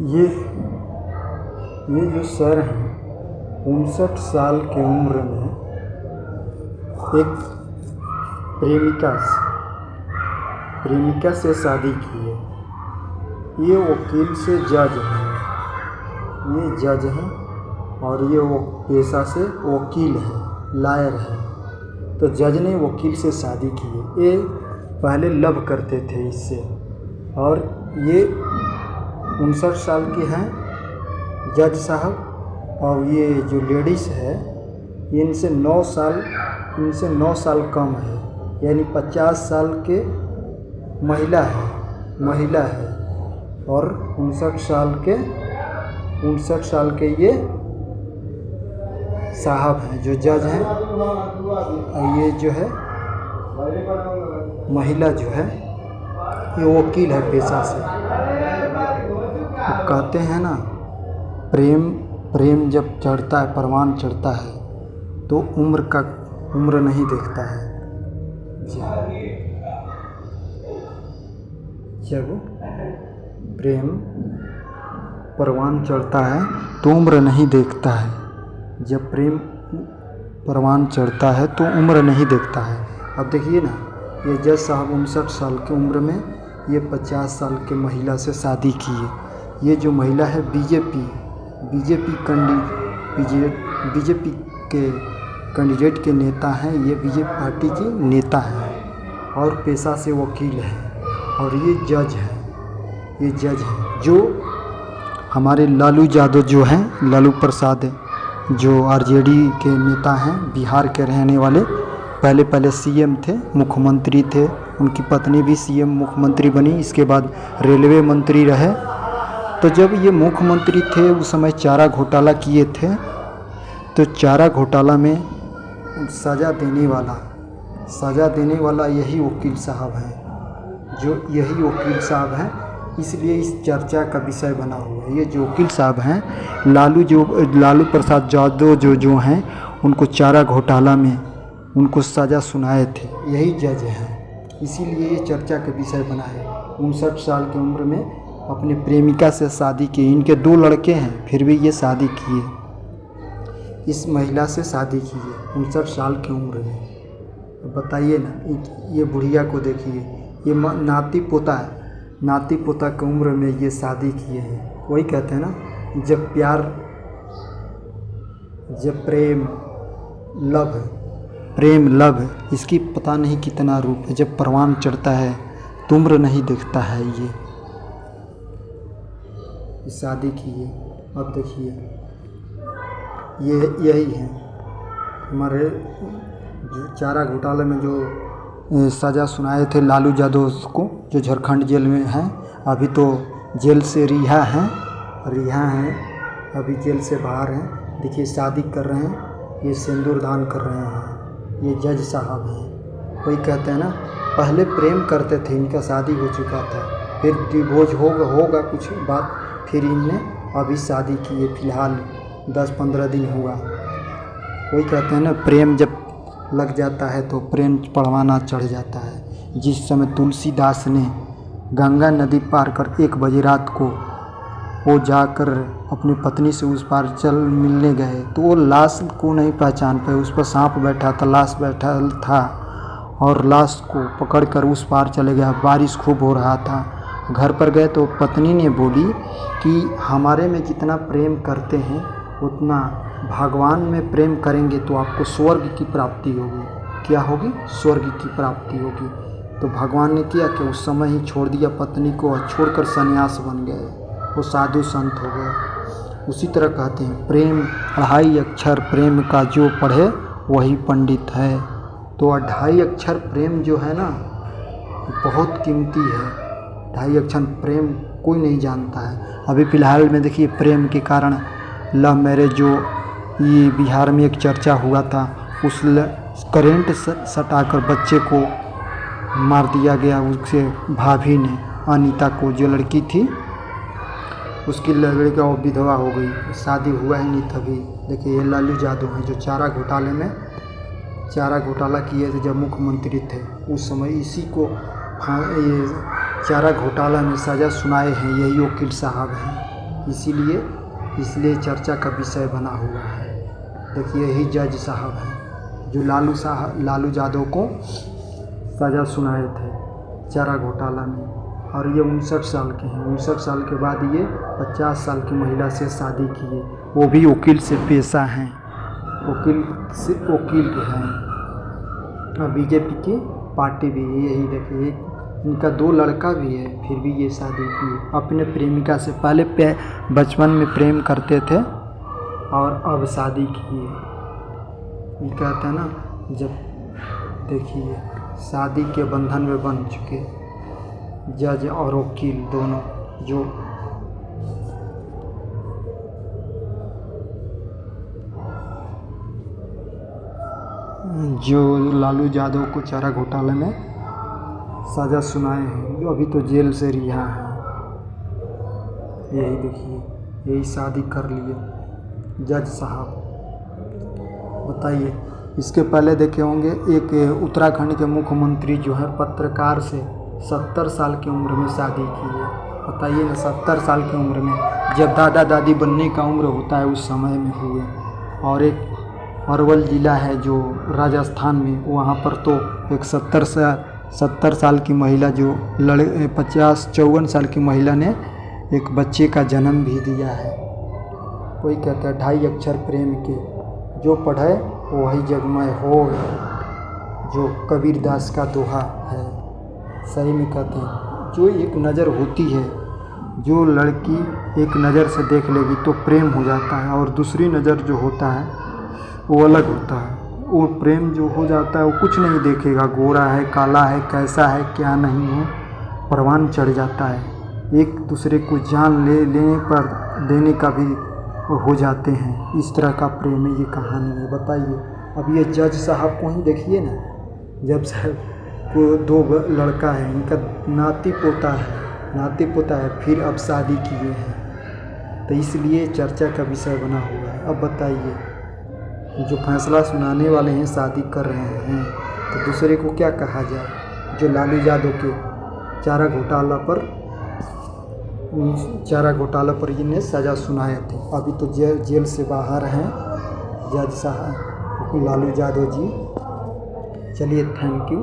ये जो सर हैं 59 साल की उम्र में एक प्रेमिका से शादी की है। ये वकील से जज हैं, ये जज हैं और ये वो पेशा से वकील हैं, लॉयर हैं। तो जज ने वकील से शादी की है। ये पहले लव करते थे इससे, और ये 59 साल के हैं जज साहब, और ये जो लेडीज़ है ये इनसे 9 साल कम है, यानी 50 साल के महिला है और 59 साल के ये साहब हैं जो जज हैं। और ये जो है महिला जो है ये वकील है पेशा से। तो कहते हैं ना, प्रेम जब चढ़ता है, परवान चढ़ता है तो उम्र नहीं देखता है। जब प्रेम परवान चढ़ता है तो उम्र नहीं देखता है। जब प्रेम परवान चढ़ता है तो उम्र नहीं देखता है। अब देखिए ना, ये जज साहब 59 साल की उम्र में ये 50 साल के महिला से शादी की है। ये जो महिला है बीजेपी के कैंडिडेट के नेता हैं। ये बीजेपी पार्टी की नेता हैं और पेशा से वकील हैं, और ये जज हैं जो हमारे लालू यादव जो हैं, लालू प्रसाद जो आरजेडी के नेता हैं, बिहार के रहने वाले, पहले सीएम थे, मुख्यमंत्री थे। उनकी पत्नी भी सीएम मुख्यमंत्री बनी, इसके बाद रेलवे मंत्री रहे। तो जब ये मुख्यमंत्री थे उस समय चारा घोटाला किए थे। तो चारा घोटाला में सज़ा देने वाला यही वकील साहब हैं, इसलिए इस चर्चा का विषय बना हुआ है। ये जो वकील साहब हैं लालू प्रसाद यादव जो हैं, उनको चारा घोटाला में उनको सज़ा सुनाए थे, यही जज हैं, इसीलिए ये चर्चा का विषय बना है। 59 साल की उम्र में अपने प्रेमिका से शादी की। इनके 2 लड़के हैं, फिर भी ये शादी किए, इस महिला से शादी की है 59 साल की उम्र में। बताइए ना, ये बुढ़िया को देखिए, ये नाती पोता की उम्र में ये शादी किए हैं। वही कहते हैं ना, जब प्रेम लव इसकी पता नहीं कितना रूप है। जब परवान चढ़ता है तो उम्र नहीं देखता है। ये शादी की है। अब देखिए, ये यही है हमारे चारा घोटाले में जो सज़ा सुनाए थे लालू यादव को, जो झारखंड जेल में हैं। अभी तो जेल से रिहा हैं, अभी जेल से बाहर हैं। देखिए शादी कर रहे हैं, ये सिंदूर दान कर रहे हैं। ये जज साहब हैं। वही कहते हैं ना, पहले प्रेम करते थे, इनका शादी हो चुका था, फिर डिवोर्स होगा कुछ बात, फिर इनने अभी शादी की है, फिलहाल 10-15 दिन हुआ। वही कहते हैं ना, प्रेम जब लग जाता है तो प्रेम परवाना चढ़ जाता है। जिस समय तुलसीदास ने गंगा नदी पार कर 1 बजे रात को वो जाकर अपनी पत्नी से उस पार मिलने गए, तो वो लाश को नहीं पहचान पाए। उस पर सांप बैठा था, लाश बैठा था, और लाश को पकड़कर उस पार चले गया। बारिश खूब हो रहा था। घर पर गए तो पत्नी ने बोली कि हमारे में जितना प्रेम करते हैं उतना भगवान में प्रेम करेंगे तो आपको स्वर्ग की प्राप्ति होगी। क्या होगी? स्वर्ग की प्राप्ति होगी। तो भगवान ने किया कि उस समय ही छोड़ दिया पत्नी को, और छोड़कर सन्यास बन गए, वो साधु संत हो गए। उसी तरह कहते हैं, प्रेम 2.5 अक्षर प्रेम का जो पढ़े वही पंडित है। तो 2.5 अक्षर प्रेम जो है ना, बहुत कीमती है। 2.5 अक्षर प्रेम कोई नहीं जानता है। अभी फ़िलहाल में देखिए, प्रेम के कारण लव मैरिज जो ये बिहार में एक चर्चा हुआ था, उस करेंट सटाकर बच्चे को मार दिया गया। उसके भाभी ने, अनीता को, जो लड़की थी, उसकी लड़की वो विधवा हो गई, शादी हुआ ही नहीं तभी। देखिए, ये लालू यादव हैं जो चारा घोटाला किए थे जब मुख्यमंत्री थे। उस समय इसी को ये चारा घोटाला में सज़ा सुनाए हैं, यही वकील साहब हैं। इसलिए चर्चा का विषय बना हुआ है। देखिए यही जज साहब हैं जो लालू यादव को सज़ा सुनाए थे चारा घोटाला में, और ये 59 साल के हैं। 59 साल के बाद ये 50 साल की महिला से शादी किए, वो भी वकील से पेशा हैं, वकील के हैं। और बीजेपी की पार्टी भी है। यही देखिए इनका 2 लड़का भी है, फिर भी ये शादी किए अपने प्रेमिका से। पहले बचपन में प्रेम करते थे और अब शादी किए। ये कहते हैं ना, जब देखिए शादी के बंधन में बंध चुके जज और वकील दोनों, जो लालू यादव को चारा घोटाले में सज़ा सुनाए हैं, जो अभी तो जेल से रिहा हैं। यही देखिए, यही शादी कर लिए जज साहब। बताइए, इसके पहले देखे होंगे एक उत्तराखंड के मुख्यमंत्री जो है पत्रकार से 70 साल की उम्र में शादी की है। बताइए ना, 70 साल की उम्र में, जब दादा दादी बनने का उम्र होता है उस समय में हुए। और एक अरवल ज़िला है जो राजस्थान में, वहाँ पर तो एक 70 साल की महिला जो 54 साल की महिला ने एक बच्चे का जन्म भी दिया है। कोई कहता है 2.5 अक्षर प्रेम के, जो पढ़े वही जगमय हो, जो कबीरदास का दोहा है। सही में कहते हैं, जो एक नज़र होती है, जो लड़की एक नज़र से देख लेगी तो प्रेम हो जाता है, और दूसरी नज़र जो होता है वो अलग होता है। वो प्रेम जो हो जाता है वो कुछ नहीं देखेगा, गोरा है, काला है, कैसा है, क्या नहीं है, परवान चढ़ जाता है। एक दूसरे को जान लेने पर देने का भी हो जाते हैं। इस तरह का प्रेम है, ये कहानी है। बताइए, अब ये जज साहब को ही देखिए ना, जब साहब को 2 लड़का है, इनका नाती पोता है, फिर अब शादी किए हैं, तो इसलिए चर्चा का विषय बना हुआ है। अब बताइए, जो फैसला सुनाने वाले हैं शादी कर रहे हैं, तो दूसरे को क्या कहा जाए। जो लालू यादव के चारा घोटाला पर इन्हें सज़ा सुनाए थे, अभी तो जेल से बाहर हैं जज साहब लालू यादव जी। चलिए, थैंक यू।